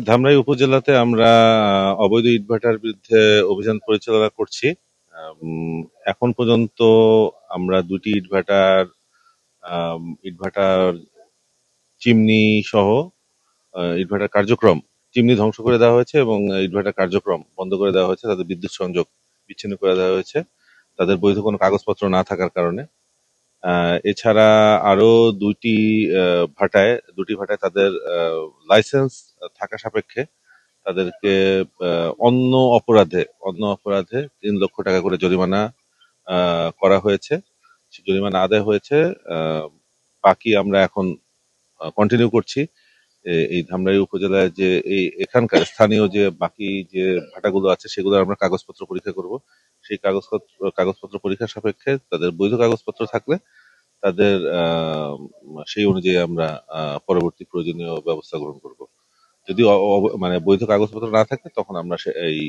ধামরাই উপজেলাতে আমরা অবৈধ ইটভাটার বিরুদ্ধে অভিযান পরিচালনা করছি। এখন পর্যন্ত আমরা দুটি ইটভাটার চিমনি সহ ইটভাটার কার্যক্রম চিমনি ধ্বংস করে দেওয়া হয়েছে এবং ইটভাটার কার্যক্রম বন্ধ করে দেওয়া হয়েছে। তাদের বিদ্যুৎ সংযোগ বিচ্ছিন্ন করে দেওয়া হয়েছে তাদের বৈধ কোনো কাগজপত্র না থাকার কারণে। এছাড়া আরো দুটি ভাটায় তাদের লাইসেন্স থাকা সাপেক্ষে তাদেরকে অন্য অপরাধে ৩ লক্ষ টাকা করে জরিমানা করা হয়েছে, জরিমানা আদায় হয়েছে। বাকি আমরা এখন কন্টিনিউ করছি। এই ধামরাই উপজেলায় যে এখানকার স্থানীয় যে বাকি যে ভাটাগুলো আছে সেগুলো আমরা কাগজপত্র পরীক্ষা করব। সেই কাগজপত্র পরীক্ষা সাপেক্ষে তাদের বৈধ কাগজপত্র থাকলে তাদের সেই অনুযায়ী আমরা পরবর্তী প্রয়োজনীয় ব্যবস্থা গ্রহণ করব। যদি মানে বৈধ কাগজপত্র না থাকে তখন আমরা এই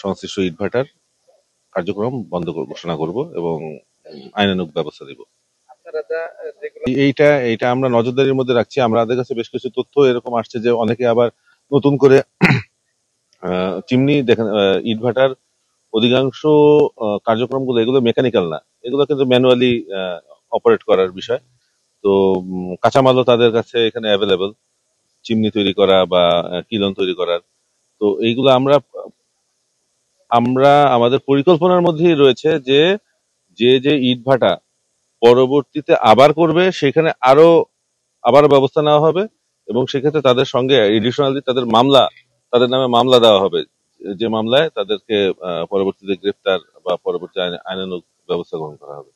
সংশ্লিষ্ট ইটভাটার কার্যক্রম বন্ধ ঘোষণা করব এবং আইনানুগ ব্যবস্থা দেব। এইটা আমরা নজরদারির মধ্যে রাখছি। আমাদের কাছে বেশ কিছু তথ্য এরকম আসছে যে অনেকে আবার নতুন করে চিমনি দেখেন, ইটভাটার অধিকাংশ কার্যক্রমগুলো এগুলো মেকানিক্যাল না, এগুলো কিন্তু ম্যানুয়ালি অপারেট করার বিষয়। তো কাঁচামালও তাদের কাছে এখানে অ্যাভেলেবল, চিমনি তৈরি করা বা কিলন তৈরি করার। তো এইগুলো আমরা আমাদের পরিকল্পনার মধ্যেই রয়েছে যে যে ইটভাটা পরবর্তীতে আবার করবে সেখানে আবার ব্যবস্থা নেওয়া হবে এবং সেক্ষেত্রে তাদের সঙ্গে এডিশনালি তাদের নামে মামলা দেওয়া হবে, যে মামলায় তাদেরকে পরবর্তীতে গ্রেফতার বা পরবর্তী আইনানুগ ব্যবস্থা গ্রহণ করা হবে।